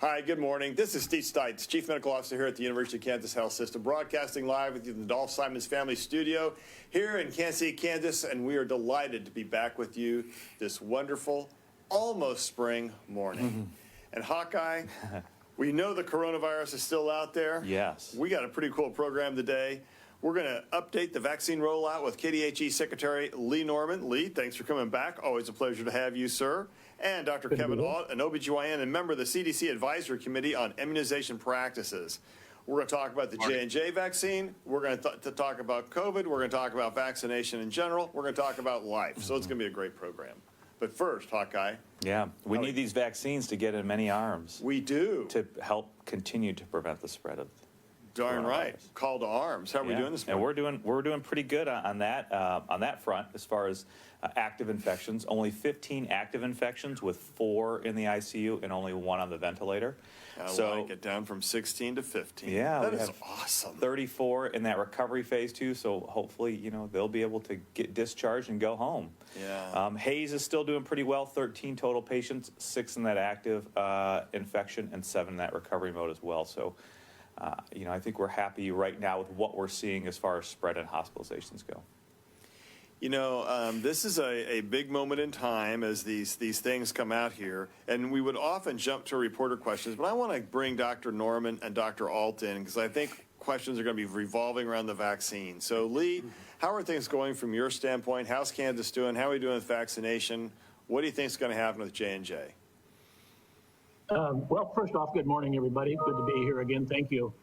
Hi, good morning. This is Steve Stites, Chief Medical Officer here at the University of Kansas Health System, broadcasting live with you in the Dolph Simons Family Studio here in Kansas City, Kansas, and we are delighted to be back with you this wonderful, almost spring morning. And Hawkeye, we know the coronavirus is still out there. Yes. We got a pretty cool program today. We're going to update the vaccine rollout with KDHE Secretary Lee Norman. Lee, thanks for coming back. Always a pleasure to have you, sir. And Dr. Kevin Ault, an OBGYN and member of the CDC Advisory Committee on Immunization Practices. We're going to talk about the J&J vaccine. We're going to talk about COVID. We're going to talk about vaccination in general. We're going to talk about life. So it's going to be a great program. But first, Hawkeye. Yeah, we need these vaccines to get in many arms. We do. To help continue to prevent the spread of darn right. Call to arms. How are we doing this morning? And we're doing pretty good on that front as far as active infections. Only 15 active infections with 4 in the ICU and only 1 on the ventilator. So like it down from 16 to 15. Yeah, that is awesome. 34 in that recovery phase too. So hopefully, you know, they'll be able to get discharged and go home. Yeah. Hayes is still doing pretty well. 13 total patients, 6 in that active infection and 7 in that recovery mode as well. So. You know, I think we're happy right now with what we're seeing as far as spread and hospitalizations go. You know, this is a big moment in time as these things come out here, and we would often jump to reporter questions, but I want to bring Dr. Norman and Dr. Ault in because I think questions are going to be revolving around the vaccine. So, Lee, how are things going from your standpoint? How's Kansas doing? How are we doing with vaccination? What do you think is going to happen with J&J? Well, first off, good morning, everybody. Good to be here again. Thank you.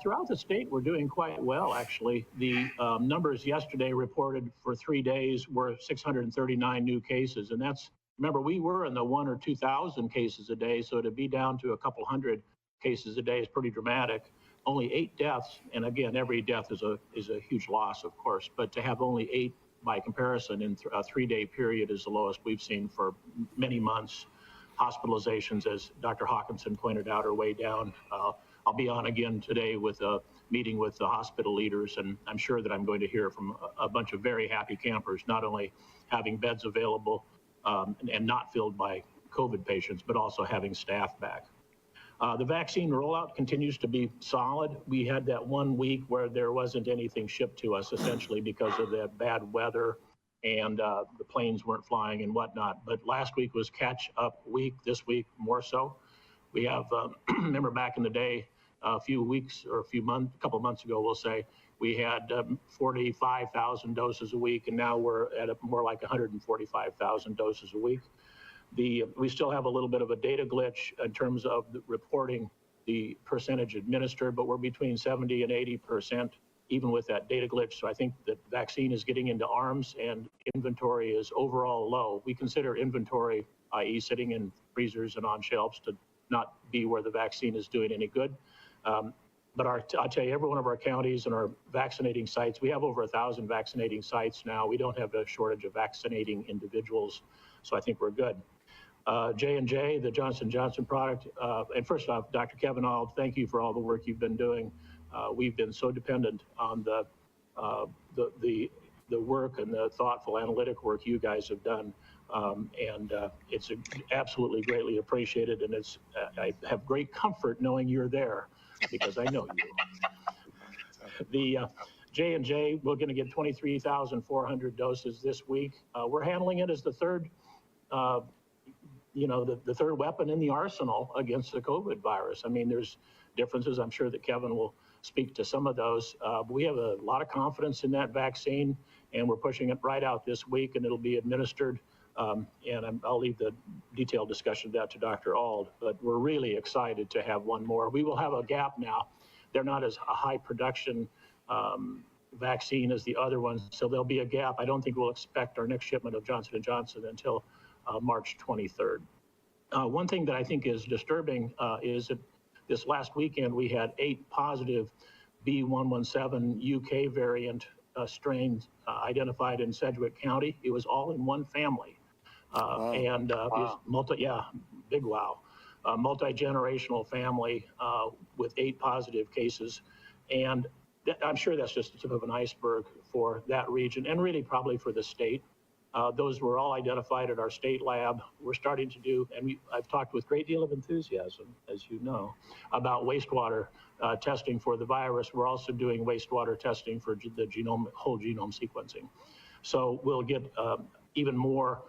Throughout the state, we're doing quite well, actually. The numbers yesterday reported for 3 days were 639 new cases. And that's, remember, we were in the 1,000 or 2,000 cases a day. So to be down to a couple hundred cases a day is pretty dramatic. Only 8 deaths. And again, every death is a huge loss, of course. But to have only 8 by comparison in a 3-day period is the lowest we've seen for many months. Hospitalizations, as Dr. Hawkinson pointed out, are way down. I'll be on again today with a meeting with the hospital leaders, and I'm sure that I'm going to hear from a bunch of very happy campers, not only having beds available and not filled by COVID patients, but also having staff back. The vaccine rollout continues to be solid. We had that 1 week where there wasn't anything shipped to us, essentially because of the bad weather and the planes weren't flying and whatnot. But last week was catch-up week, this week more so. We have, remember back in the day, a few weeks or a couple of months ago, we'll say, we had 45,000 doses a week, and now we're at more like 145,000 doses a week. We still have a little bit of a data glitch in terms of reporting the percentage administered, but we're between 70 and 80%. Even with that data glitch. So I think that vaccine is getting into arms and inventory is overall low. We consider inventory, i.e. sitting in freezers and on shelves, to not be where the vaccine is doing any good. But I'll tell you, every one of our counties and our vaccinating sites, we have over 1,000 vaccinating sites now. We don't have a shortage of vaccinating individuals. So I think we're good. J&J, the Johnson & Johnson product, and first off, Dr. Kevin Ault, thank you for all the work you've been doing. We've been so dependent on the work and the thoughtful analytic work you guys have done, and it's absolutely greatly appreciated. And I have great comfort knowing you're there because I know you. The J&J, we're going to get 23,400 doses this week. We're handling it as the third, the third weapon in the arsenal against the COVID virus. I mean, there's differences. I'm sure that Kevin will speak to some of those. But we have a lot of confidence in that vaccine, and we're pushing it right out this week, and it'll be administered. And I'll leave the detailed discussion of that to Dr. Ault, but we're really excited to have one more. We will have a gap now. They're not as a high production vaccine as the other ones, so there'll be a gap. I don't think we'll expect our next shipment of Johnson & Johnson until March 23rd. One thing that I think is disturbing is that this last weekend, we had 8 positive B117 UK variant strains identified in Sedgwick County. It was all in one family. Wow. And big wow. Multi-generational family with 8 positive cases. And I'm sure that's just the tip of an iceberg for that region and really probably for the state. Those were all identified at our state lab. We're starting to do, and I've talked with a great deal of enthusiasm, as you know, about wastewater testing for the virus. We're also doing wastewater testing for the whole genome sequencing. So we'll get even more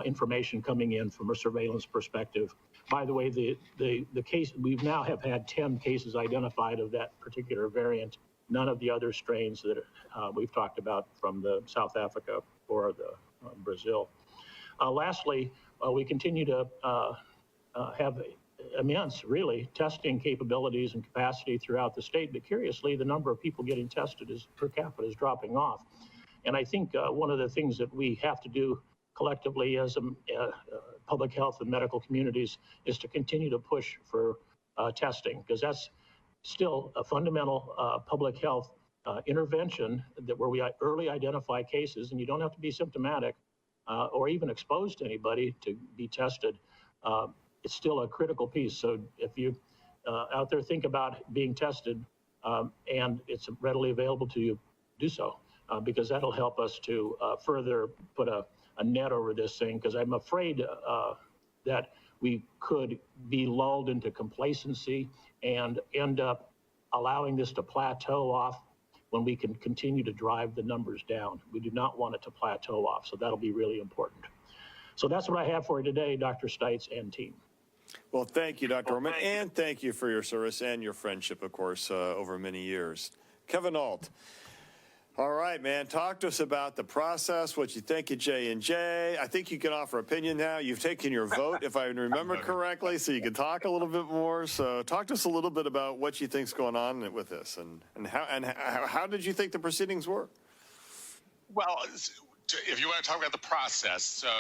information coming in from a surveillance perspective. By the way, the case, we've now have had 10 cases identified of that particular variant. None of the other strains that we've talked about from the South Africa or the Brazil. Lastly, we continue to have immense, really, testing capabilities and capacity throughout the state, but curiously, the number of people getting tested per capita is dropping off. And I think one of the things that we have to do collectively as public health and medical communities is to continue to push for testing, because that's still a fundamental public health intervention where we early identify cases, and you don't have to be symptomatic or even exposed to anybody to be tested. It's still a critical piece. So if you out there think about being tested and it's readily available to you, do so, because that'll help us to further put a net over this thing, because I'm afraid that we could be lulled into complacency and end up allowing this to plateau off when we can continue to drive the numbers down. We do not want it to plateau off, so that'll be really important. So that's what I have for you today, Dr. Stites and team. Well, thank you, Dr. Orman, and thank you for your service and your friendship, of course, over many years. Kevin Ault. All right, man, talk to us about the process, what you think of J&J. I think you can offer opinion now. You've taken your vote, if I remember correctly, so you can talk a little bit more. So talk to us a little bit about what you think's going on with this, and how did you think the proceedings were? Well, if you want to talk about the process, so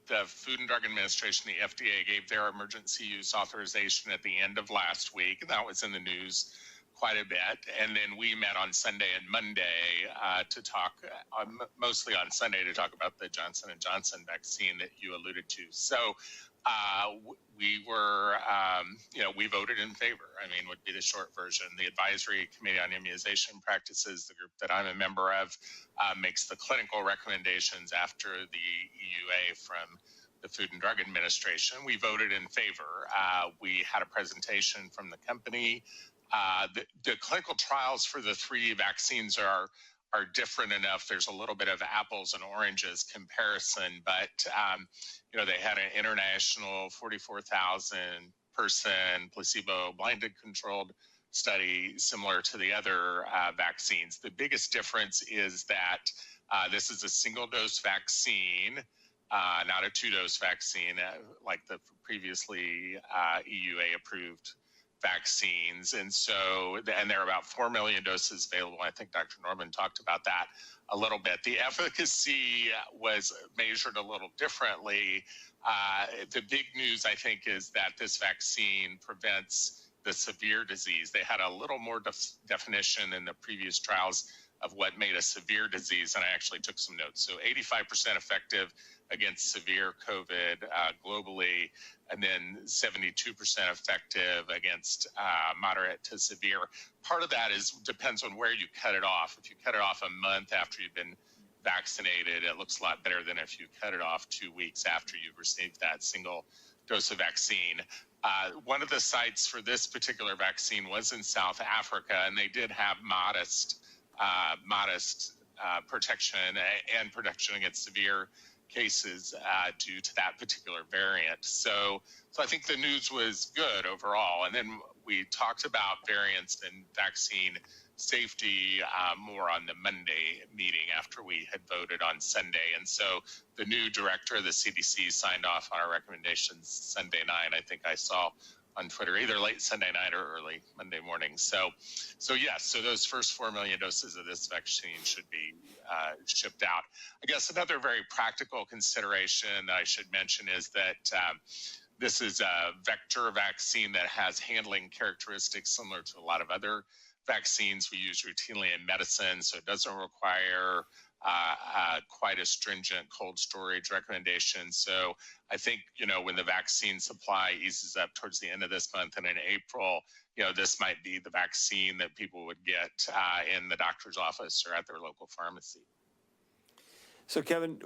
the Food and Drug Administration, the FDA, gave their emergency use authorization at the end of last week, and that was in the news quite a bit. And then we met on Sunday and Monday to talk, mostly on Sunday, to talk about the Johnson & Johnson vaccine that you alluded to. So we were, we voted in favor, would be the short version. The Advisory Committee on Immunization Practices, the group that I'm a member of, makes the clinical recommendations after the EUA from the Food and Drug Administration. We voted in favor. We had a presentation from the company. The clinical trials for the three vaccines are different enough. There's a little bit of apples and oranges comparison, but they had an international 44,000 person placebo blinded controlled study similar to the other vaccines. The biggest difference is that this is a single dose vaccine, not a 2-dose vaccine like the previously EUA approved vaccines. And there are about 4 million doses available. I think Dr. Norman talked about that a little bit. The efficacy was measured a little differently. The big news, I think, is that this vaccine prevents the severe disease. They had a little more definition in the previous trials of what made a severe disease, and I actually took some notes. So 85% effective against severe COVID globally, and then 72% effective against moderate to severe. Part of that depends on where you cut it off. If you cut it off a month after you've been vaccinated, it looks a lot better than if you cut it off 2 weeks after you've received that single dose of vaccine. One of the sites for this particular vaccine was in South Africa, and they did have modest protection and protection against severe cases due to that particular variant. So I think the news was good overall. And then we talked about variants and vaccine safety more on the Monday meeting after we had voted on Sunday. And so the new director of the CDC signed off on our recommendations Sunday night. I think I saw on Twitter, either late Sunday night or early Monday morning. So yes, so those first 4 million doses of this vaccine should be shipped out. I guess another very practical consideration that I should mention is that this is a vector vaccine that has handling characteristics similar to a lot of other vaccines we use routinely in medicine, so it doesn't require quite a stringent cold storage recommendation. So I think, when the vaccine supply eases up towards the end of this month and in April, this might be the vaccine that people would get in the doctor's office or at their local pharmacy. So, Kevin,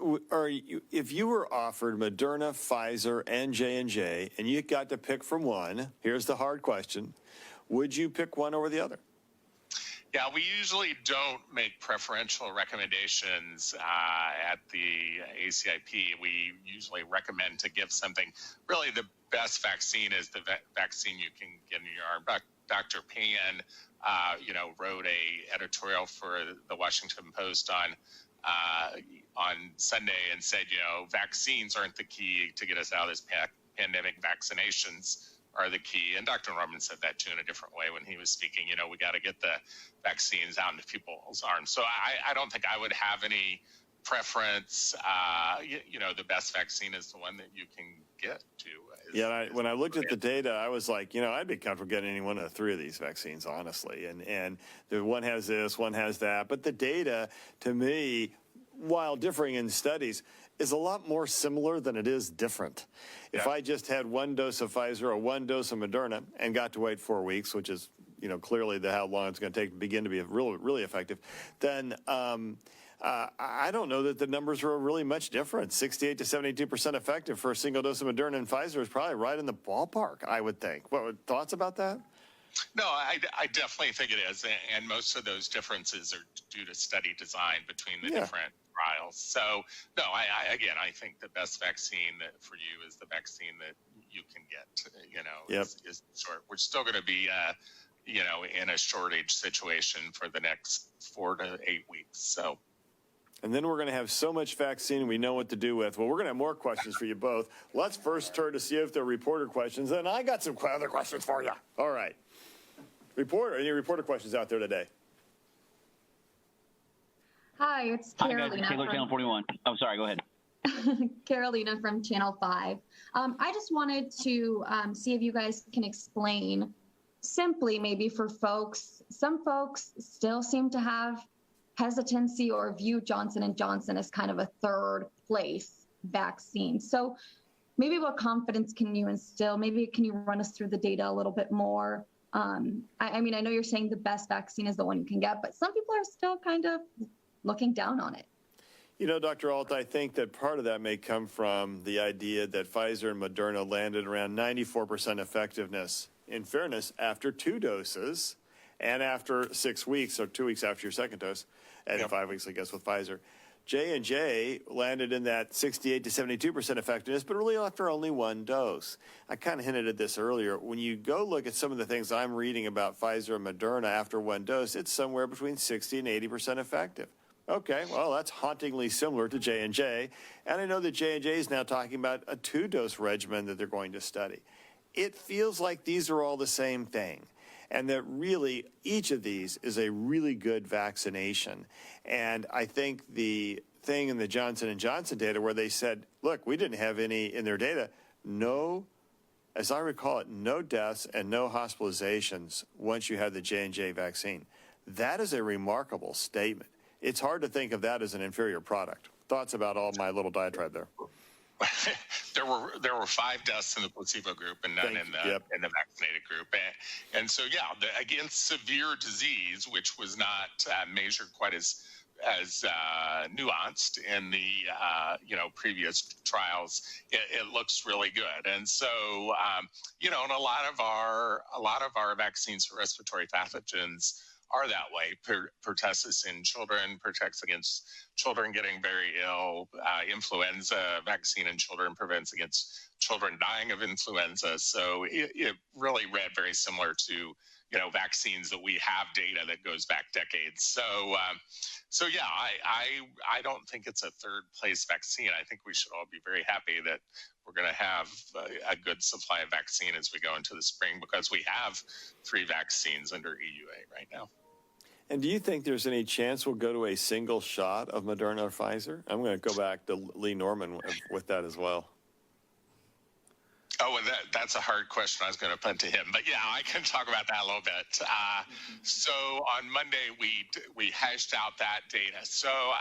if you were offered Moderna, Pfizer, and J&J, and you got to pick from one, here's the hard question, would you pick one over the other? Yeah, we usually don't make preferential recommendations at the ACIP. We usually recommend to give something. Really, the best vaccine is the vaccine you can get in your arm. Dr. Pan, wrote a editorial for the Washington Post on Sunday and said, vaccines aren't the key to get us out of this pandemic. Vaccinations are the key. And Dr. Norman said that too in a different way when he was speaking. We got to get the vaccines out into people's arms. So I don't think I would have any preference. The best vaccine is the one that you can get to. When I looked at the data, I was like, I'd be comfortable getting any one of the three of these vaccines, honestly. And the one has this, one has that. But the data, to me, while differing in studies, is a lot more similar than it is different. Yeah. If I just had one dose of Pfizer or one dose of Moderna and got to wait 4 weeks, which is, clearly how long it's going to take to begin to be really, really effective, then I don't know that the numbers are really much different. 68 to 72% effective for a single dose of Moderna and Pfizer is probably right in the ballpark, I would think. Thoughts about that? No, I definitely think it is. And most of those differences are due to study design between the different trials. So, no, I think the best vaccine for you is the vaccine that you can get, is short. We're still going to be, in a shortage situation for the next 4 to 8 weeks. So. And then we're going to have so much vaccine we know what to do with. Well, we're going to have more questions for you both. Let's first turn to see if there are reporter questions. And I got some other questions for you. All right. Any reporter questions out there today? Hi, it's Carolina. Hi, guys. Taylor, Channel 41. Oh, sorry. Go ahead. Carolina from Channel 5. I just wanted to see if you guys can explain simply, maybe for folks, some folks still seem to have hesitancy or view Johnson & Johnson as kind of a third place vaccine. So maybe what confidence can you instill? Maybe can you run us through the data a little bit more? I mean, I know you're saying the best vaccine is the one you can get, but some people are still kind of looking down on it. Dr. Ault, I think that part of that may come from the idea that Pfizer and Moderna landed around 94% effectiveness. In fairness, after 2 doses and after 6 weeks, or 2 weeks after your second dose, and 5 weeks, I guess, with Pfizer. J&J landed in that 68 to 72% effectiveness, but really after only 1 dose. I kind of hinted at this earlier. When you go look at some of the things I'm reading about Pfizer and Moderna after 1 dose, it's somewhere between 60 and 80% effective. Okay, well, that's hauntingly similar to J&J. And I know that J&J is now talking about a 2-dose regimen that they're going to study. It feels like these are all the same thing. And that really each of these is a really good vaccination. And I think the thing in the Johnson & Johnson data where they said, look, we didn't have any in their data, as I recall it, no deaths and no hospitalizations once you had the J&J vaccine. That is a remarkable statement. It's hard to think of that as an inferior product. Thoughts about all my little diatribe there? There were 5 deaths in the placebo group and none in the vaccinated group, and so against severe disease, which was not measured quite as nuanced in the previous trials, it looks really good. And so and a lot of our vaccines for respiratory pathogens are that way. Pertussis in children protects against children getting very ill. Influenza vaccine in children prevents against children dying of influenza. So it really read very similar to vaccines that we have data that goes back decades. So I don't think it's a third place vaccine. I think we should all be very happy that we're going to have a good supply of vaccine as we go into the spring, because we have 3 vaccines under EUA right now. And do you think there's any chance we'll go to a single shot of Moderna or Pfizer? I'm going to go back to Lee Norman with that as well. Oh, and that's a hard question I was going to put to him. But I can talk about that a little bit. So on Monday, we hashed out that data. So,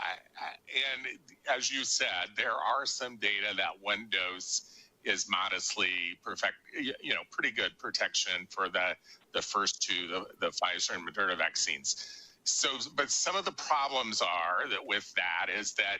and as you said, there are some data that 1 dose is modestly pretty good protection for the first 2, the Pfizer and Moderna vaccines. but some of the problems are that with that is that,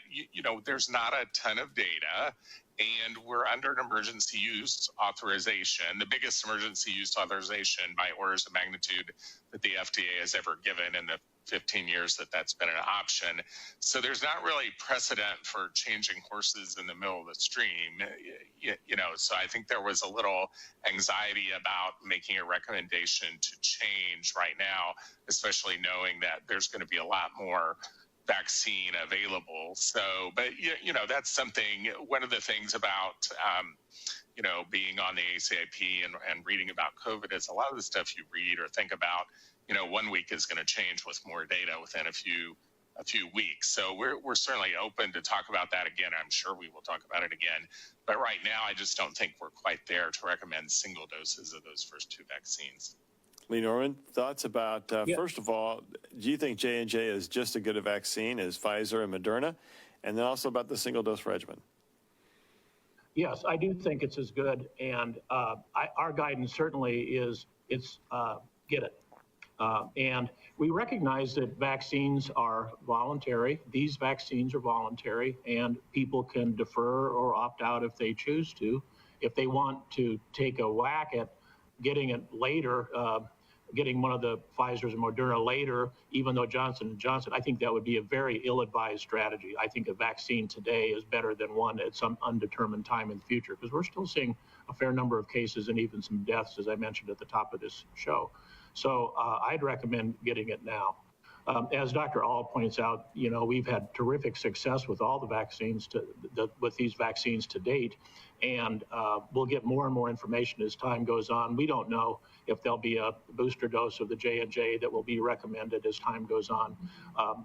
there's not a ton of data, and we're under an emergency use authorization, the biggest emergency use authorization by orders of magnitude that the FDA has ever given in the 15 years that that's been an option. So there's not really precedent for changing horses in the middle of the stream, so I think there was a little anxiety about making a recommendation to change right now, especially knowing that there's going to be a lot more vaccine available. So, but that's something, one of the things about, being on the ACIP and reading about COVID is a lot of the stuff you read or think about, 1 week is going to change with more data within a few weeks. So we're certainly open to talk about that again. I'm sure we will talk about it again. But right now, I just don't think we're quite there to recommend single doses of those first 2 vaccines. Lee Norman, thoughts about, first of all, do you think J&J is just as good a vaccine as Pfizer and Moderna? And then also about the single-dose regimen. Yes, I do think it's as good, and our guidance certainly is get it. And we recognize that vaccines are voluntary. These vaccines are voluntary, and people can defer or opt out if they choose to. If they want to take a whack at getting it later, getting one of the Pfizers and Moderna later, even though Johnson & Johnson, I think that would be a very ill-advised strategy. I think a vaccine today is better than one at some undetermined time in the future, because we're still seeing a fair number of cases and even some deaths, as I mentioned at the top of this show. So I'd recommend getting it now. As Dr. Ault points out, we've had terrific success with all the vaccines, with these vaccines to date, and we'll get more and more information as time goes on. We don't know if there'll be a booster dose of the J&J that will be recommended as time goes on,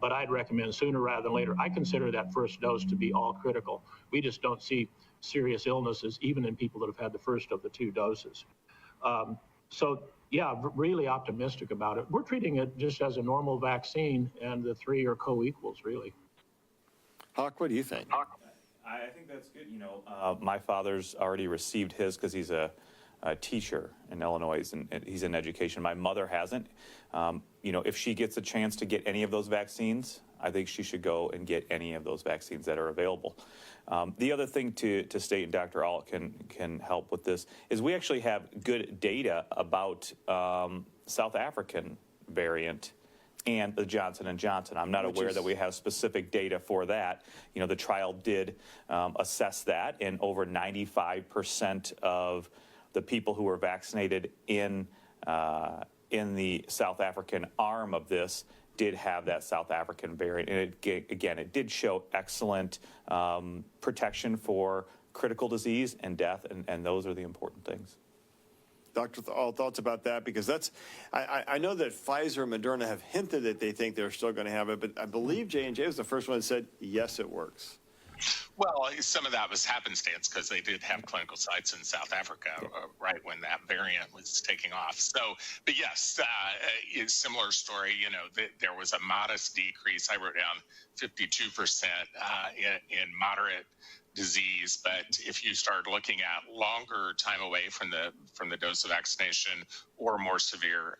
but I'd recommend sooner rather than later. I consider that first dose to be all critical. We just don't see serious illnesses even in people that have had the first of the 2 doses. So yeah, really optimistic about it. We're treating it just as a normal vaccine, and the 3 are co-equals, really. Hawk, what do you think? I think that's good. My father's already received his because he's a teacher in Illinois, and he's in education. My mother hasn't. If she gets a chance to get any of those vaccines, I think she should go and get any of those vaccines that are available. The other thing to state, and Dr. Ault can help with this, is we actually have good data about South African variant and the Johnson & Johnson. I'm not aware that we have specific data for that. The trial did assess that, and over 95% of the people who were vaccinated in the South African arm of this did have that South African variant. And it did show excellent protection for critical disease and death, and those are the important things. Dr. Ault, thoughts about that? Because I know that Pfizer and Moderna have hinted that they think they're still going to have it, but I believe J&J was the first one that said, yes, it works. Well, some of that was happenstance because they did have clinical sites in South Africa right when that variant was taking off. So, but yes, similar story. There was a modest decrease. I wrote down 52% in moderate disease, but if you start looking at longer time away from the dose of vaccination or more severe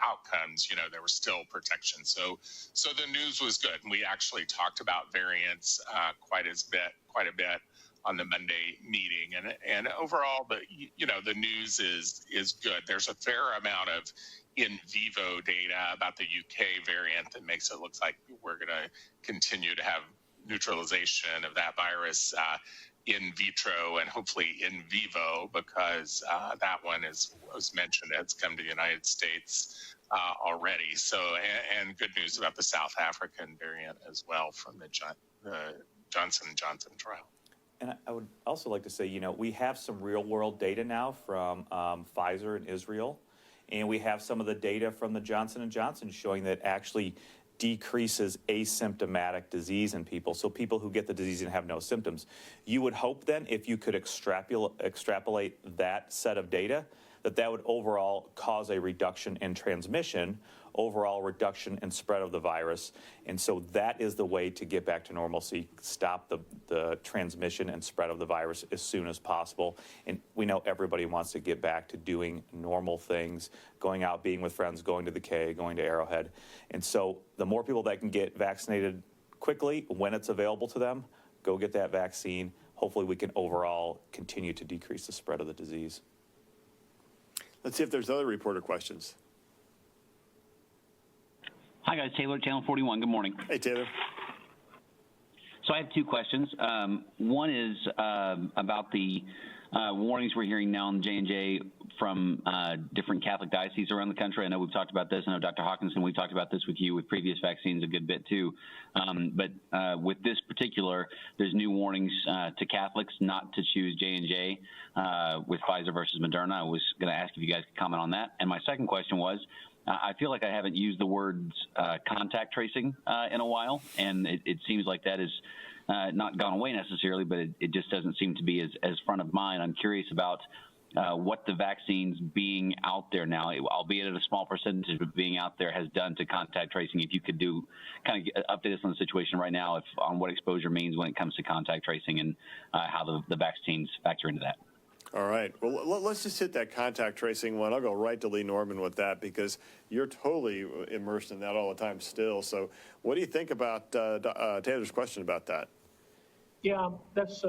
outcomes, there was still protection. So the news was good. And we actually talked about variants quite a bit on the Monday meeting, and overall, the news is good. There's a fair amount of in vivo data about the UK variant that makes it look like we're going to continue to have neutralization of that virus in vitro and hopefully in vivo, because that one was mentioned, it's come to the United States already. So, and good news about the South African variant as well from the Johnson & Johnson trial. And I would also like to say, we have some real world data now from Pfizer in Israel, and we have some of the data from the Johnson & Johnson showing that actually decreases asymptomatic disease in people. So people who get the disease and have no symptoms. You would hope then, if you could extrapolate that set of data, that would overall cause a reduction in transmission overall reduction in spread of the virus. And so that is the way to get back to normalcy, stop the transmission and spread of the virus as soon as possible. And we know everybody wants to get back to doing normal things, going out, being with friends, going to the K, going to Arrowhead. And so the more people that can get vaccinated quickly when it's available to them, go get that vaccine. Hopefully we can overall continue to decrease the spread of the disease. Let's see if there's other reporter questions. Hi, guys. Taylor, Channel 41. Good morning. Hey, Taylor. So I have two questions. One is about the warnings we're hearing now in J&J from different Catholic dioceses around the country. I know we've talked about this. I know Dr. Hawkinson, we've talked about this with you with previous vaccines a good bit too. But with this particular, there's new warnings to Catholics not to choose J&J with Pfizer versus Moderna. I was going to ask if you guys could comment on that. And my second question was, I feel like I haven't used the words contact tracing in a while, and it seems like that is not gone away necessarily, but it just doesn't seem to be as front of mind. I'm curious about what the vaccines being out there now, albeit at a small percentage of being out there, has done to contact tracing. If you could do kind of update us on the situation right now on what exposure means when it comes to contact tracing and how the vaccines factor into that. All right. Well, let's just hit that contact tracing one. I'll go right to Lee Norman with that because you're totally immersed in that all the time still. So what do you think about Taylor's question about that? Yeah, that's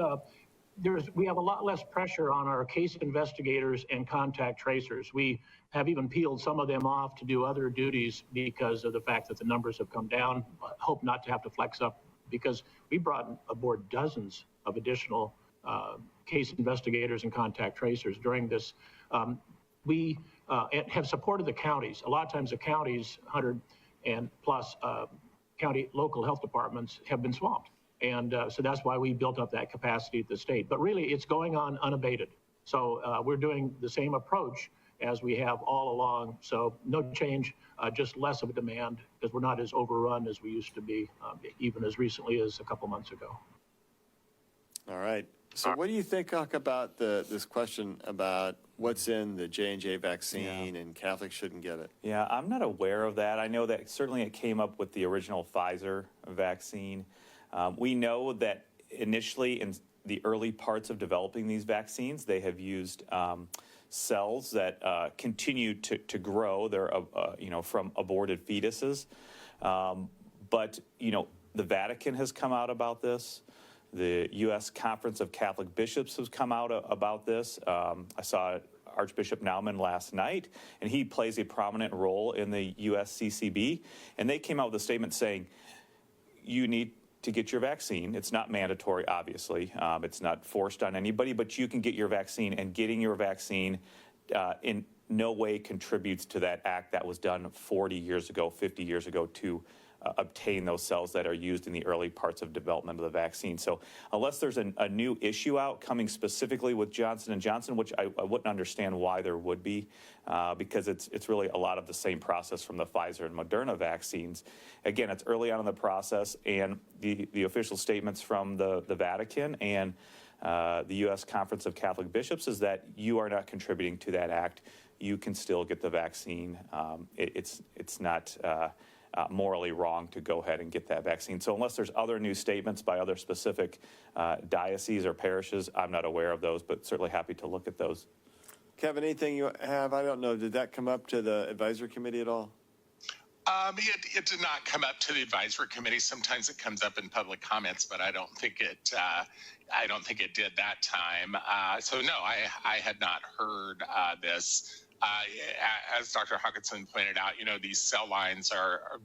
we have a lot less pressure on our case investigators and contact tracers. We have even peeled some of them off to do other duties because of the fact that the numbers have come down. I hope not to have to flex up because we brought aboard dozens of additional case investigators and contact tracers during this. We have supported the counties. A lot of times the counties, 100 and plus county local health departments have been swamped. And so that's why we built up that capacity at the state. But really, it's going on unabated. So we're doing the same approach as we have all along. So no change, just less of a demand because we're not as overrun as we used to be, even as recently as a couple months ago. All right. So what do you think, Huck, about this question about what's in the J&J vaccine and Catholics shouldn't get it? Yeah, I'm not aware of that. I know that certainly it came up with the original Pfizer vaccine. We know that initially in the early parts of developing these vaccines, they have used cells that continue to grow. They're, from aborted fetuses. But, the Vatican has come out about this. The U.S. Conference of Catholic Bishops has come out about this. I saw Archbishop Naumann last night, and he plays a prominent role in the USCCB. And they came out with a statement saying, you need to get your vaccine. It's not mandatory, obviously. It's not forced on anybody, but you can get your vaccine, and getting your vaccine in no way contributes to that act that was done 40 years ago, 50 years ago to obtain those cells that are used in the early parts of development of the vaccine. So unless there's a new issue out coming specifically with Johnson & Johnson, which I wouldn't understand why there would be, because it's really a lot of the same process from the Pfizer and Moderna vaccines. Again, it's early on in the process, and the official statements from the Vatican and the U.S. Conference of Catholic Bishops is that you are not contributing to that act. You can still get the vaccine. It's not morally wrong to go ahead and get that vaccine. So unless there's other new statements by other specific dioceses or parishes, I'm not aware of those, but certainly happy to look at those. Kevin, anything you have? I don't know. Did that come up to the advisory committee at all? It did not come up to the advisory committee. Sometimes it comes up in public comments, but I don't think it did that time. So no, I had not heard this. As Dr. Hawkinson pointed out, these cell lines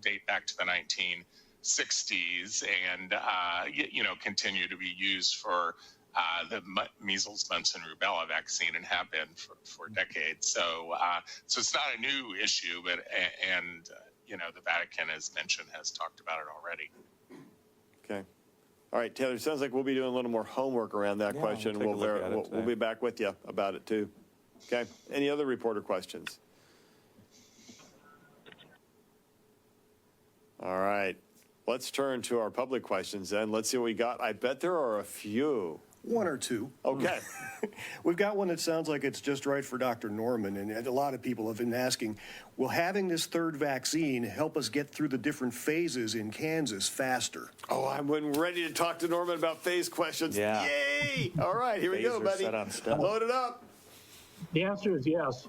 date back to the 1960s and, continue to be used for the measles, mumps, and rubella vaccine and have been for decades. So it's not a new issue, but the Vatican, as mentioned, has talked about it already. Okay. All right, Taylor, sounds like we'll be doing a little more homework around that question. We'll be back with you about it, too. Okay. Any other reporter questions? All right. Let's turn to our public questions then. Let's see what we got. I bet there are a few. One or two. Okay. We've got one that sounds like it's just right for Dr. Norman, and a lot of people have been asking, will having this third vaccine help us get through the different phases in Kansas faster? Oh, I'm ready to talk to Norman about phase questions. Yeah. Yay! All right, here we go, Phasers buddy. set on stealth. Load it up. The answer is yes.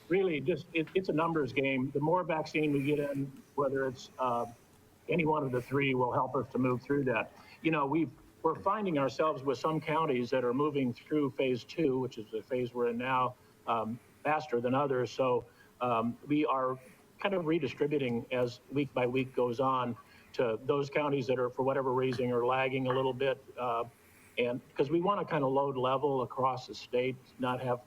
Really, it's a numbers game. The more vaccine we get in, whether it's any one of the three, will help us to move through that. You know, we're finding ourselves with some counties that are moving through phase 2, which is the phase we're in now, faster than others. So we are kind of redistributing as week by week goes on to those counties that are, for whatever reason, are lagging a little bit. And because we want to kind of load level across the state, not have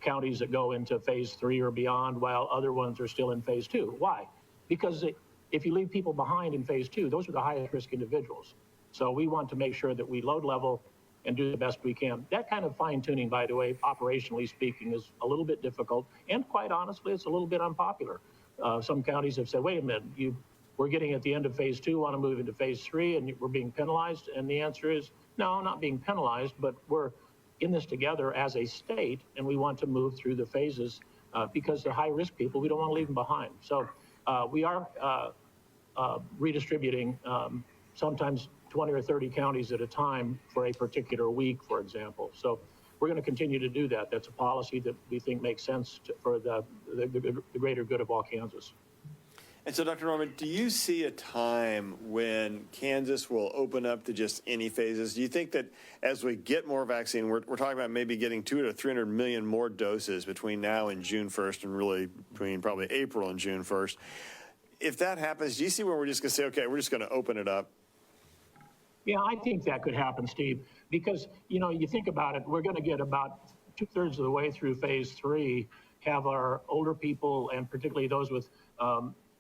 counties that go into phase 3 or beyond while other ones are still in phase 2. Why? Because if you leave people behind in phase 2, those are the highest risk individuals. So we want to make sure that we load level and do the best we can. That kind of fine tuning, by the way, operationally speaking, is a little bit difficult. And quite honestly, it's a little bit unpopular. Some counties have said, wait a minute, we're getting at the end of phase 2, want to move into phase 3, and we're being penalized. And the answer is, no, not being penalized, but we're in this together as a state, and we want to move through the phases because they're high-risk people. We don't want to leave them behind. So we are redistributing sometimes 20 or 30 counties at a time for a particular week, for example. So we're going to continue to do that. That's a policy that we think makes sense for the greater good of all Kansas. And so, Dr. Norman, do you see a time when Kansas will open up to just any phases? Do you think that as we get more vaccine, we're talking about maybe getting 200 to 300 million more doses between now and June 1st, and really between probably April and June 1st. If that happens, do you see where we're just going to say, okay, we're just going to open it up? Yeah, I think that could happen, Steve, because, you know, you think about it, we're going to get about 2/3 of the way through phase 3, have our older people, and particularly those with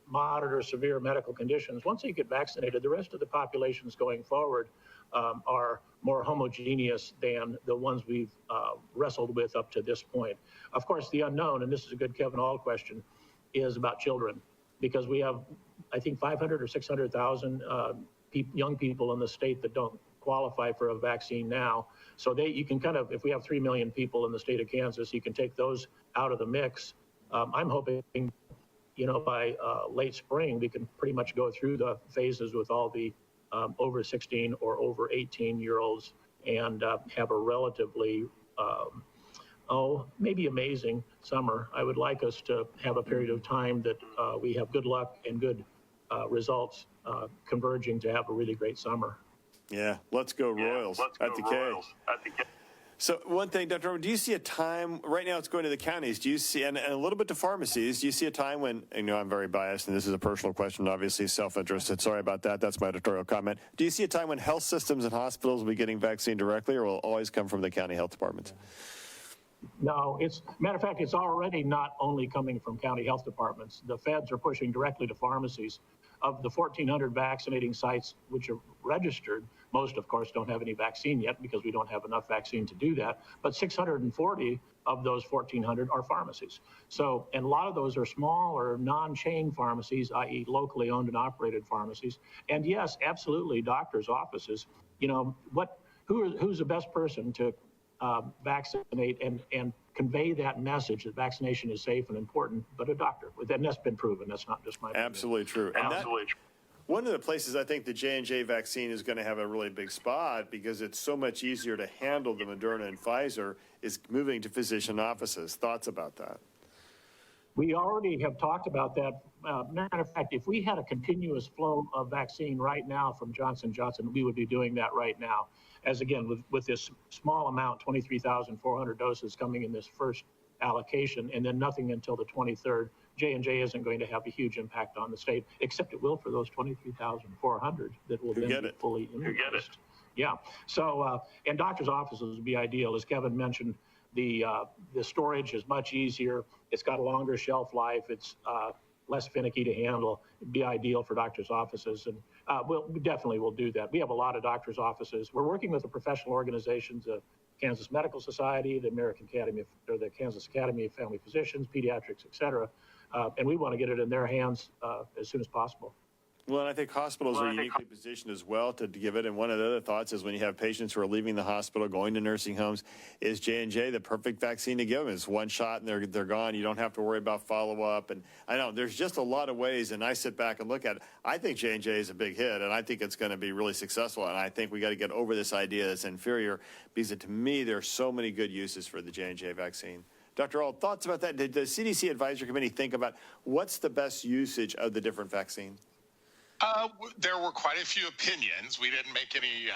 moderate or severe medical conditions. Once they get vaccinated, the rest of the populations going forward are more homogeneous than the ones we've wrestled with up to this point. Of course, the unknown, and this is a good Kevin Ault question, is about children, because we have, I think, 500 or 600,000 young people in the state that don't qualify for a vaccine now. So you can kind of, if we have 3 million people in the state of Kansas, you can take those out of the mix. I'm hoping, you know, by late spring, we can pretty much go through the phases with all the over 16 or over 18-year-olds and have a relatively, maybe amazing summer. I would like us to have a period of time that we have good luck and good results converging to have a really great summer. Yeah, let's go Royals at the K. So one thing, Dr. Norman, do you see a time, right now it's going to the counties, do you see, and a little bit to pharmacies, do you see a time when, you know, I'm very biased and this is a personal question, obviously self-interested, sorry about that, that's my editorial comment. Do you see a time when health systems and hospitals will be getting vaccine directly, or will it always come from the county health departments? No, matter of fact, it's already not only coming from county health departments. The feds are pushing directly to pharmacies. Of the 1,400 vaccinating sites which are registered, most, of course, don't have any vaccine yet because we don't have enough vaccine to do that. But 640 of those 1,400 are pharmacies. So, and a lot of those are small or non-chain pharmacies, i.e. locally owned and operated pharmacies. And yes, absolutely, doctors' offices. You know, who's the best person to vaccinate and convey that message that vaccination is safe and important, but a doctor. And that's been proven. That's not just my opinion. Absolutely true. Absolutely true. One of the places I think the J&J vaccine is going to have a really big spot, because it's so much easier to handle than Moderna and Pfizer, is moving to physician offices. Thoughts about that? We already have talked about that. Matter of fact, if we had a continuous flow of vaccine right now from Johnson & Johnson, we would be doing that right now. As again, with this small amount, 23,400 doses coming in this first allocation, and then nothing until the 23rd, J&J isn't going to have a huge impact on the state, except it will for those 23,400 that will then be fully immunized. Yeah. So, and doctors' offices would be ideal. As Kevin mentioned, the storage is much easier. It's got a longer shelf life. It's less finicky to handle. It'd be ideal for doctors' offices, and we definitely will do that. We have a lot of doctors' offices. We're working with the professional organizations, the Kansas Medical Society, the the Kansas Academy of Family Physicians, Pediatrics, et cetera, and we want to get it in their hands as soon as possible. Well, and I think hospitals are uniquely positioned as well to give it. And one of the other thoughts is when you have patients who are leaving the hospital, going to nursing homes, is J&J the perfect vaccine to give them? It's one shot and they're gone. You don't have to worry about follow-up. And I know there's just a lot of ways, and I sit back and look at it. I think J&J is a big hit, and I think it's going to be really successful. And I think we got to get over this idea that's inferior, because to me, there are so many good uses for the J&J vaccine. Dr. Ault, thoughts about that? Did the CDC Advisory Committee think about what's the best usage of the different vaccines? There were quite a few opinions. We didn't make any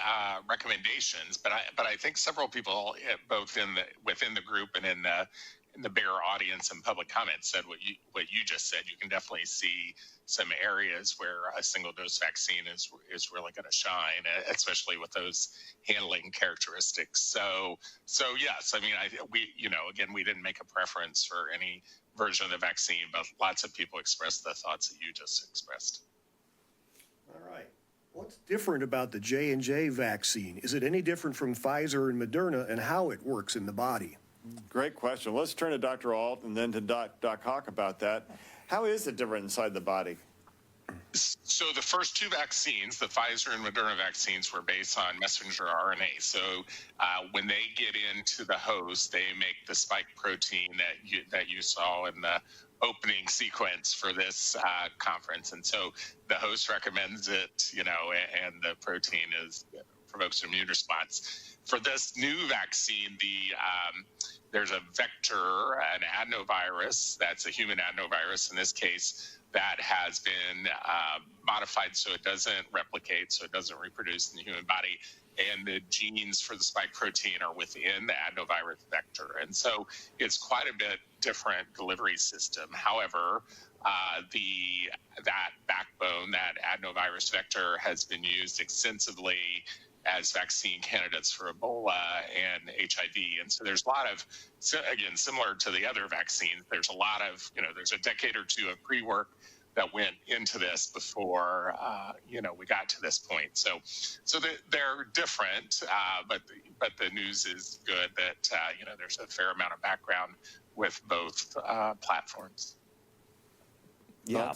recommendations, but I think several people, both within the group and in the bigger audience and public comments, said what you just said. You can definitely see some areas where a single dose vaccine is really going to shine, especially with those handling characteristics. So yes, I mean, we didn't make a preference for any version of the vaccine, but lots of people expressed the thoughts that you just expressed. All right. What's different about the J&J vaccine? Is it any different from Pfizer and Moderna, and how it works in the body? Great question. Let's turn to Dr. Ault and then to Doc Hawk about that. How is it different inside the body? So the first two vaccines, the Pfizer and Moderna vaccines, were based on messenger RNA. So when they get into the host, they make the spike protein that you saw in the opening sequence for this conference. And so the host recommends it, and the protein provokes an immune response. For this new vaccine, there's a vector, an adenovirus, that's a human adenovirus in this case, that has been modified so it doesn't replicate, so it doesn't reproduce in the human body. And the genes for the spike protein are within the adenovirus vector. And so it's quite a bit different delivery system. However, that backbone, that adenovirus vector, has been used extensively as vaccine candidates for Ebola and HIV. And so there's a lot of, again, similar to the other vaccines, there's a lot of, there's a decade or two of pre-work that went into this before, we got to this point. So they're different, but the news is good that, there's a fair amount of background with both platforms. Yeah.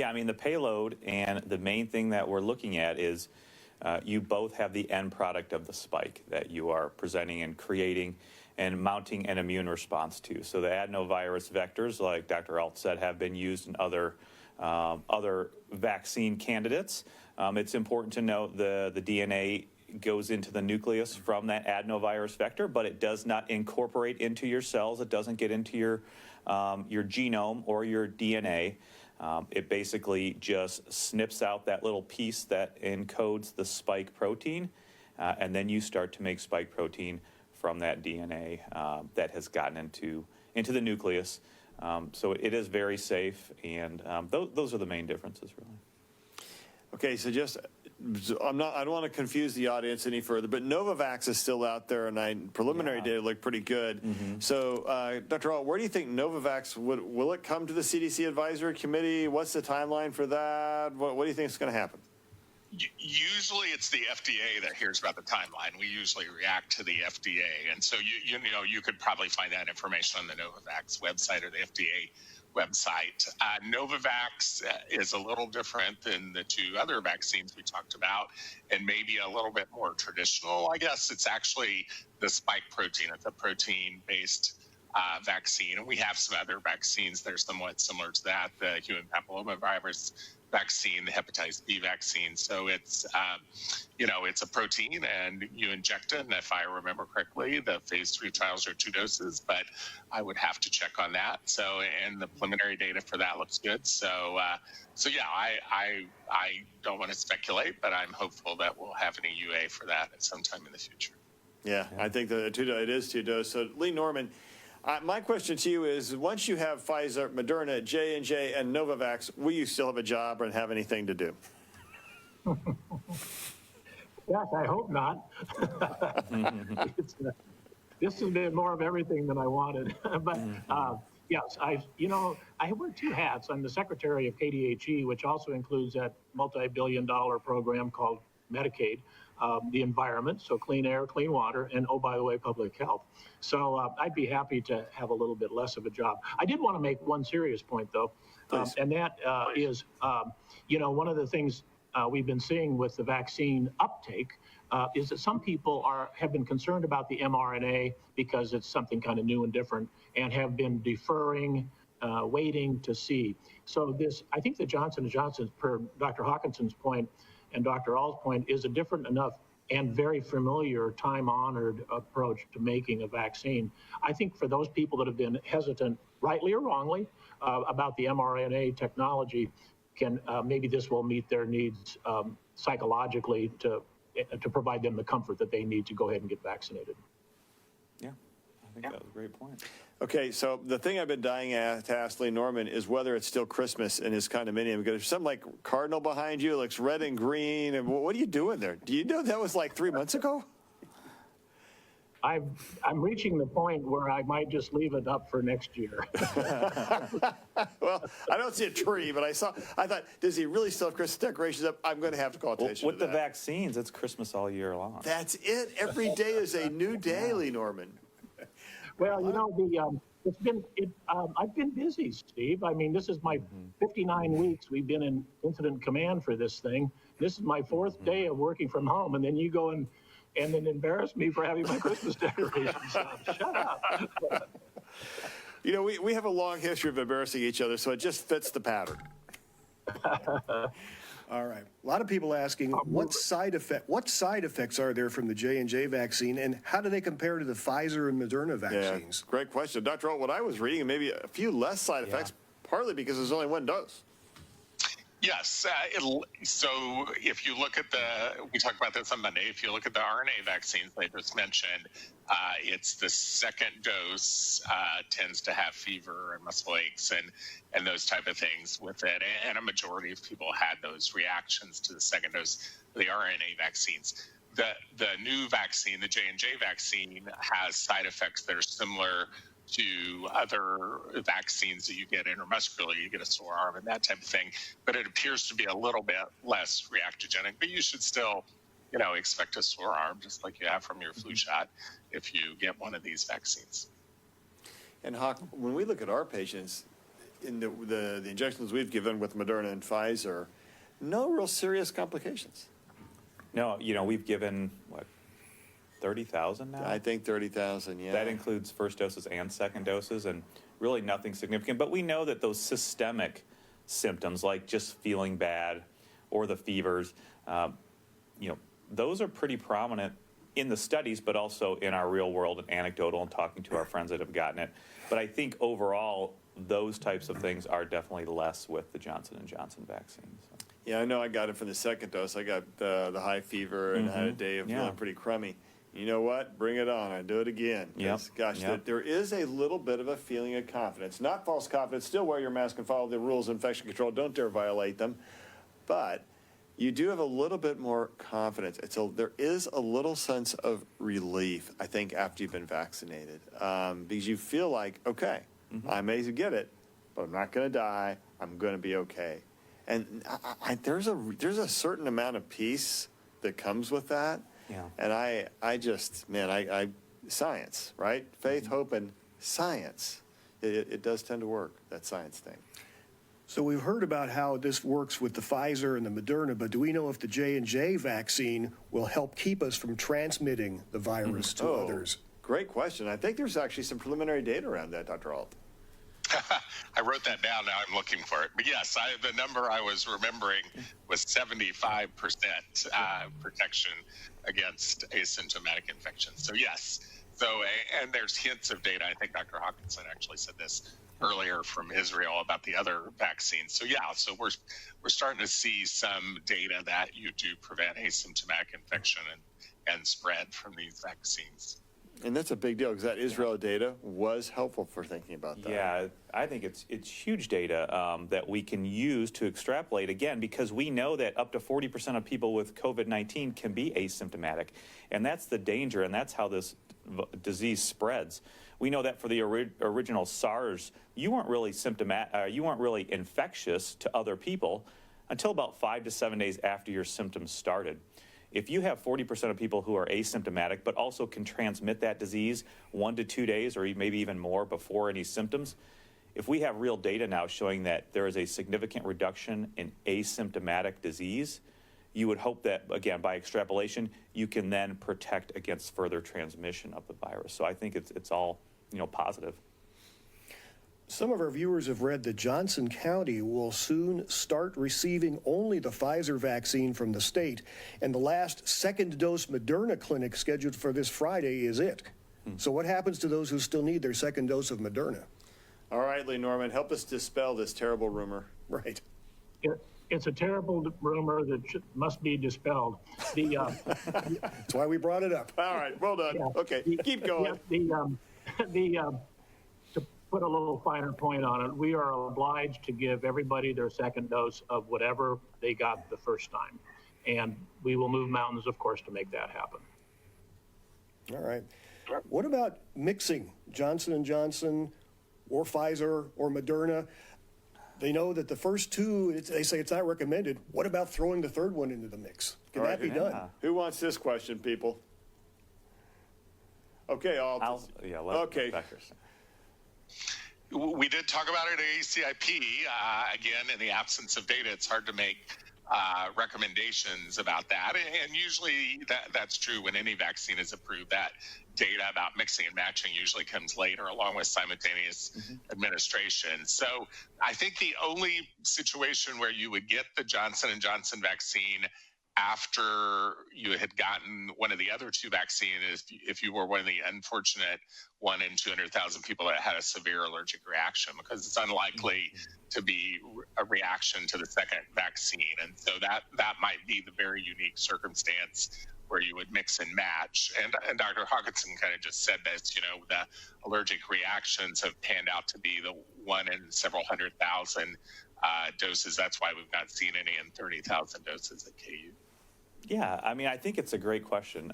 I mean, the payload and the main thing that we're looking at is you both have the end product of the spike that you are presenting and creating and mounting an immune response to. So the adenovirus vectors, like Dr. Ault said, have been used in other vaccine candidates. It's important to note the DNA goes into the nucleus from that adenovirus vector, but it does not incorporate into your cells. It doesn't get into your genome or your DNA. It basically just snips out that little piece that encodes the spike protein, and then you start to make spike protein from that DNA that has gotten into the nucleus. So it is very safe, and those are the main differences, really. Okay, so I don't want to confuse the audience any further, but Novavax is still out there, and preliminary data look pretty good. Mm-hmm. So, Dr. Ault, where do you think Novavax, will it come to the CDC Advisory Committee? What's the timeline for that? What do you think is going to happen? Usually it's the FDA that hears about the timeline. We usually react to the FDA. And so, you could probably find that information on the Novavax website or the FDA website. Novavax is a little different than the two other vaccines we talked about, and maybe a little bit more traditional. I guess it's actually the spike protein. It's a protein-based vaccine. And we have some other vaccines that are somewhat similar to that, the human papillomavirus vaccine, the hepatitis B vaccine. So it's, it's a protein and you inject it. And if I remember correctly, the phase 3 trials are 2 doses, but I would have to check on that. So, and the preliminary data for that looks good. So yeah, I don't want to speculate, but I'm hopeful that we'll have an EUA for that at some time in the future. Yeah, I think that it is 2 doses. So Lee Norman, my question to you is, once you have Pfizer, Moderna, J&J, and Novavax, will you still have a job and have anything to do? Yes, I hope not. This has been more of everything than I wanted. But yes, I wear 2 hats. I'm the secretary of KDHE, which also includes that multi-billion-dollar program called Medicaid. the environment, so clean air, clean water, and oh, by the way, public health. So I'd be happy to have a little bit less of a job. I did want to make one serious point, though, and that is, one of the things we've been seeing with the vaccine uptake is that some people have been concerned about the mRNA because it's something kind of new and different, and have been deferring, waiting to see. So I think that Johnson & Johnson, per Dr. Hawkinson's point and Dr. Ault's point, is a different enough and very familiar, time-honored approach to making a vaccine. I think for those people that have been hesitant, rightly or wrongly, about the mRNA technology, maybe this will meet their needs psychologically to provide them the comfort that they need to go ahead and get vaccinated. Yeah, I think that was a great point. Okay, so the thing I've been dying to ask Lee Norman is whether it's still Christmas in his condominium, because there's something like cardinal behind you, it looks red and green, and what are you doing there? Do you know that was like 3 months ago? I'm reaching the point where I might just leave it up for next year. Well, I don't see a tree, but I thought, does he really still have Christmas decorations up? I'm going to have to call attention With to the that. vaccines, it's Christmas all year long. That's it. Every day is a new day, Lee Norman. Well, I've been busy, Steve. I mean, this is my 59 weeks we've been in incident command for this thing. This is my fourth day of working from home, and then you go and then embarrass me for having my Christmas decorations up. Shut up. We have a long history of embarrassing each other, so it just fits the pattern. All right. A lot of people asking, what side effects are there from the J&J vaccine, and how do they compare to the Pfizer and Moderna vaccines? Yeah, great question. Dr. Ault, what I was reading, maybe a few less side effects, partly because there's only one dose. Yes. So if you look at we talked about this on Monday, if you look at the RNA vaccines I just mentioned, it's the second dose tends to have fever and muscle aches and those type of things with it. And a majority of people had those reactions to the second dose of the RNA vaccines. The new vaccine, the J&J vaccine, has side effects that are similar to other vaccines that you get intramuscularly. You get a sore arm and that type of thing, but it appears to be a little bit less reactogenic. But you should still, expect a sore arm just like you have from your flu shot if you get one of these vaccines. And Hawk, when we look at our patients, in the injections we've given with Moderna and Pfizer, no real serious complications. No, we've given, 30,000 now? I think 30,000, yeah. That includes first doses and second doses, and really nothing significant. But we know that those systemic symptoms, like just feeling bad or the fevers, those are pretty prominent in the studies, but also in our real world and anecdotal and talking to our friends that have gotten it. But I think overall, those types of things are definitely less with the Johnson & Johnson vaccine. So. Yeah, I know I got it from the second dose. I got the high fever and had a day of feeling pretty crummy. You know what? Bring it on. I do it again. Gosh, there is a little bit of a feeling of confidence. Not false confidence. Still wear your mask and follow the rules of infection control. Don't dare violate them. But you do have a little bit more confidence. There is a little sense of relief, I think, after you've been vaccinated. Because you feel like, okay, I may get it, but I'm not going to die. I'm going to be okay. And there's a certain amount of peace that comes with that. Yeah. And I just, science, right? Faith, hope, and science. It does tend to work, that science thing. So we've heard about how this works with the Pfizer and the Moderna, but do we know if the J&J vaccine will help keep us from transmitting the virus to others? Great question. I think there's actually some preliminary data around that, Dr. Ault. I wrote that down. Now I'm looking for it. But yes, the number I was remembering was 75% protection against asymptomatic infection. So yes. So, and there's hints of data. I think Dr. Hawkinson actually said this earlier from Israel about the other vaccines. So yeah, so we're starting to see some data that you do prevent asymptomatic infection and spread from these vaccines. And that's a big deal because that Israel data was helpful for thinking about that. Yeah, I think it's huge data that we can use to extrapolate, again, because we know that up to 40% of people with COVID-19 can be asymptomatic. And that's the danger, and that's how this disease spreads. We know that for the original SARS, you weren't really you weren't really infectious to other people until about 5 to 7 days after your symptoms started. if you have 40% of people who are asymptomatic, but also can transmit that disease 1 to 2 days or maybe even more before any symptoms, if we have real data now showing that there is a significant reduction in asymptomatic disease, you would hope that, again, by extrapolation, you can then protect against further transmission of the virus. So I think it's all, positive. Some of our viewers have read that Johnson County will soon start receiving only the Pfizer vaccine from the state, and the last second-dose Moderna clinic scheduled for this Friday is it. So what happens to those who still need their second dose of Moderna? All right, Lee Norman, help us dispel this terrible rumor. Right. It's a terrible rumor that must be dispelled. That's why we brought it up. All right, well done. Okay, keep going. To put a little finer point on it, we are obliged to give everybody their second dose of whatever they got the first time. And we will move mountains, of course, to make that happen. All right. What about mixing Johnson & Johnson or Pfizer or Moderna? They know that the first two, they say it's not recommended. What about throwing the third one into the mix? Can that be done? Who wants this question, people? Okay, Ault. Okay. We did talk about it at ACIP. Again, in the absence of data, it's hard to make recommendations about that. And usually that's true when any vaccine is approved. That data about mixing and matching usually comes later, along with simultaneous administration. So I think the only situation where you would get the Johnson & Johnson vaccine after you had gotten one of the other two vaccines, if you were one of the unfortunate 1 in 200,000 people that had a severe allergic reaction, because it's unlikely to be a reaction to the second vaccine. And so that might be the very unique circumstance where you would mix and match. And Dr. Hawkinson kind of just said this, the allergic reactions have panned out to be the 1 in several 100,000 doses. That's why we've not seen any in 30,000 doses at KU. Yeah, I mean, I think it's a great question.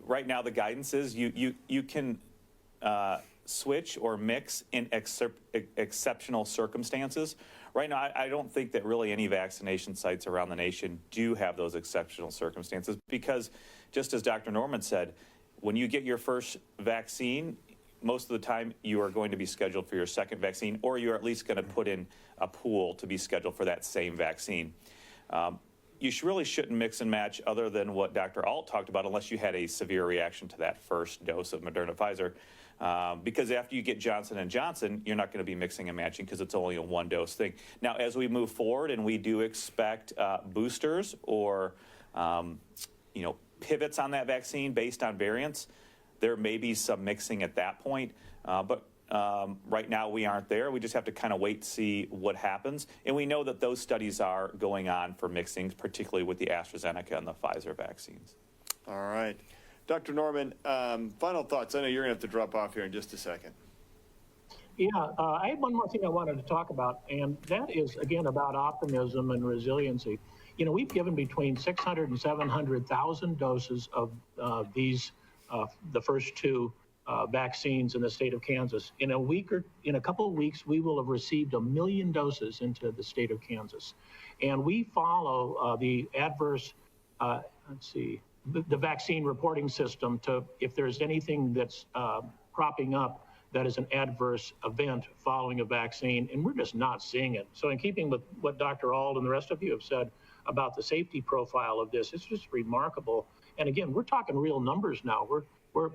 Right now, the guidance is you can switch or mix in exceptional circumstances. Right now, I don't think that really any vaccination sites around the nation do have those exceptional circumstances because, just as Dr. Norman said, when you get your first vaccine, most of the time you are going to be scheduled for your second vaccine, or you're at least going to put in a pool to be scheduled for that same vaccine. You really shouldn't mix and match other than what Dr. Ault talked about unless you had a severe reaction to that first dose of Moderna Pfizer. Because after you get Johnson & Johnson, you're not going to be mixing and matching because it's only a one-dose thing. Now, as we move forward and we do expect boosters or, pivots on that vaccine based on variants, there may be some mixing at that point. But right now we aren't there. We just have to kind of wait to see what happens. And we know that those studies are going on for mixing, particularly with the AstraZeneca and the Pfizer vaccines. All right. Dr. Norman, final thoughts. I know you're going to have to drop off here in just a second. Yeah, I have one more thing I wanted to talk about, and that is, again, about optimism and resiliency. We've given between 600 and 700,000 doses of the first two vaccines in the state of Kansas. In a couple of weeks, we will have received 1 million doses into the state of Kansas. And we follow the adverse, the vaccine reporting system to, if there's anything that's cropping up that is an adverse event following a vaccine, and we're just not seeing it. So in keeping with what Dr. Ault and the rest of you have said about the safety profile of this, it's just remarkable. And again, we're talking real numbers now. We've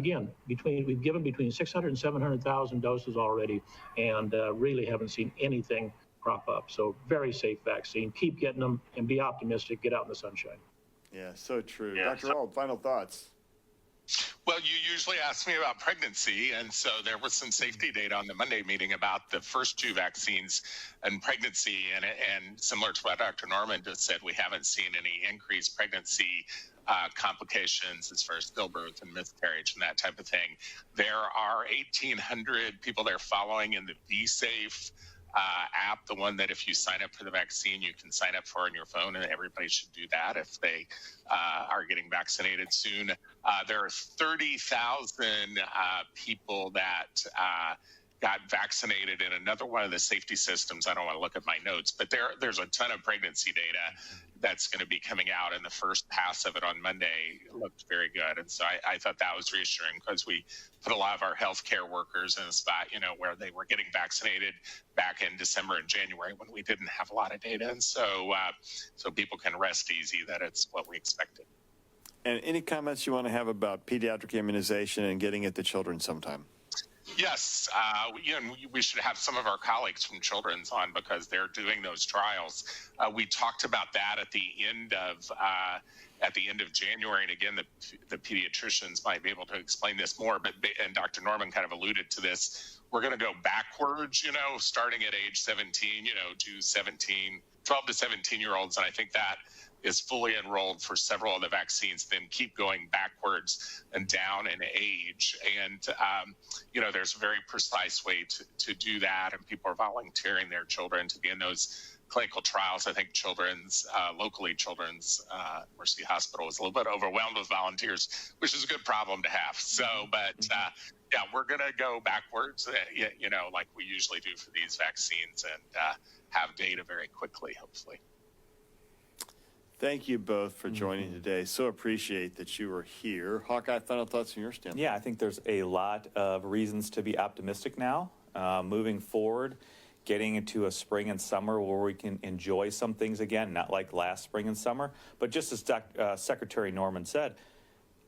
given between 600 and 700,000 doses already, and really haven't seen anything crop up. So very safe vaccine. Keep getting them and be optimistic. Get out in the sunshine. Yeah, so true. Yeah. Dr. Ault, final thoughts. Well, you usually ask me about pregnancy, and so there was some safety data on the Monday meeting about the first two vaccines and pregnancy, and similar to what Dr. Norman just said, we haven't seen any increased pregnancy complications as far as stillbirth and miscarriage and that type of thing. There are 1,800 people they're following in the VSafe app, the one that if you sign up for the vaccine, you can sign up for on your phone, and everybody should do that if they are getting vaccinated soon. There are 30,000 people that got vaccinated in another one of the safety systems. I don't want to look at my notes, but there's a ton of pregnancy data that's going to be coming out, and the first pass of it on Monday looked very good. And so I thought that was reassuring, because we put a lot of our healthcare workers in a spot, where they were getting vaccinated back in December and January when we didn't have a lot of data. And so people can rest easy that it's what we expected. And any comments you want to have about pediatric immunization and getting it to children sometime? Yes, we should have some of our colleagues from Children's on, because they're doing those trials. We talked about that at the end of January, and again, the pediatricians might be able to explain this more. And Dr. Norman kind of alluded to this. We're going to go backwards, starting at age 17, to 12 to 17-year-olds, and I think that is fully enrolled for several of the vaccines, then keep going backwards and down in age. And, there's a very precise way to do that. And people are volunteering their children to be in those clinical trials. I think Children's Mercy Hospital is a little bit overwhelmed with volunteers, which is a good problem to have. So, yeah, we're going to go backwards, like we usually do for these vaccines, and have data very quickly, hopefully. Thank you both for joining today. So appreciate that you were here. Hawkeye, final thoughts from your standpoint? Yeah, I think there's a lot of reasons to be optimistic now. Moving forward, getting into a spring and summer where we can enjoy some things again, not like last spring and summer, but just as Secretary Norman said,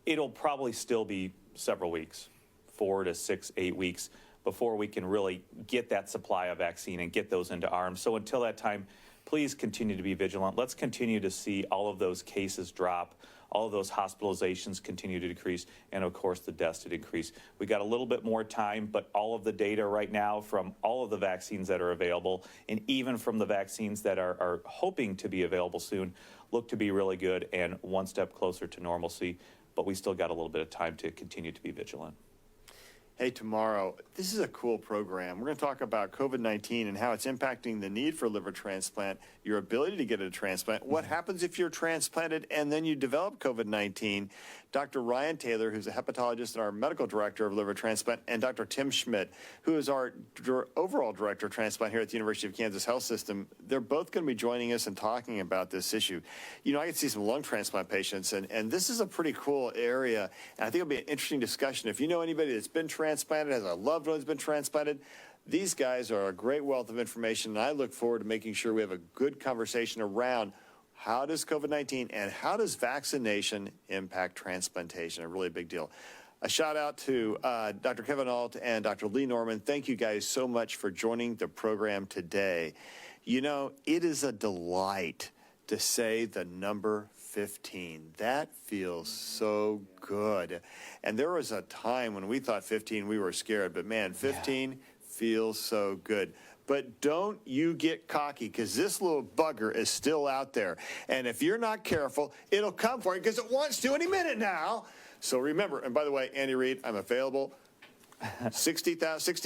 it'll probably still be several weeks, 4 to 6, 8 weeks, before we can really get that supply of vaccine and get those into arms. So until that time, please continue to be vigilant. Let's continue to see all of those cases drop, all of those hospitalizations continue to decrease, and of course the deaths to decrease. We got a little bit more time, but all of the data right now from all of the vaccines that are available, and even from the vaccines that are hoping to be available soon, look to be really good and one step closer to normalcy. But we still got a little bit of time to continue to be vigilant. Hey, tomorrow, this is a cool program. We're going to talk about COVID-19 and how it's impacting the need for liver transplant, your ability to get a transplant, what happens if you're transplanted and then you develop COVID-19. Dr. Ryan Taylor, who's a hepatologist and our medical director of liver transplant, and Dr. Tim Schmidt, who is our overall director of transplant here at the University of Kansas Health System. They're both going to be joining us and talking about this issue. I can see some lung transplant patients, and this is a pretty cool area, and I think it'll be an interesting discussion. If you know anybody that's been transplanted, has a loved one who's been transplanted, these guys are a great wealth of information, and I look forward to making sure we have a good conversation around how does COVID-19 and how does vaccination impact transplantation? A really big deal. A shout out to Dr. Kevin Ault and Dr. Lee Norman. Thank you guys so much for joining the program today. It is a delight to say the number 15. That feels so good. And there was a time when we thought 15, we were scared, but man, 15 feels so good. But don't you get cocky, because this little bugger is still out there. And if you're not careful, it'll come for you, because it wants to any minute now. So remember, and by the way, Andy Reid, I'm available. 60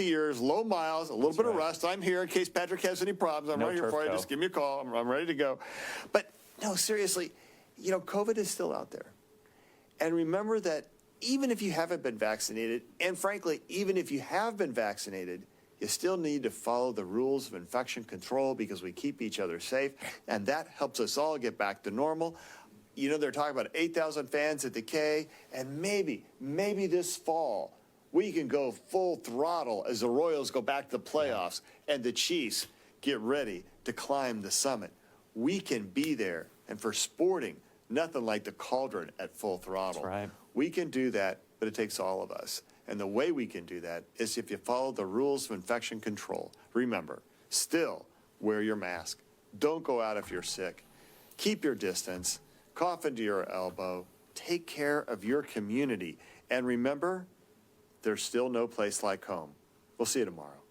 years, low miles, a little bit of rust. I'm here in case Patrick has any problems. I'm right here for you. Just give me a call. I'm ready to go. But no, seriously, COVID is still out there. And remember that even if you haven't been vaccinated, and frankly, even if you have been vaccinated, you still need to follow the rules of infection control, because we keep each other safe, and that helps us all get back to normal. They're talking about 8,000 fans at the K, and maybe this fall, we can go full throttle as the Royals go back to the playoffs and the Chiefs get ready to climb the summit. We can be there, and for sporting, nothing like the cauldron at full throttle. That's right. We can do that, but it takes all of us. And the way we can do that is if you follow the rules of infection control. Remember, still wear your mask. Don't go out if you're sick. Keep your distance. Cough into your elbow. Take care of your community. And remember, there's still no place like home. We'll see you tomorrow.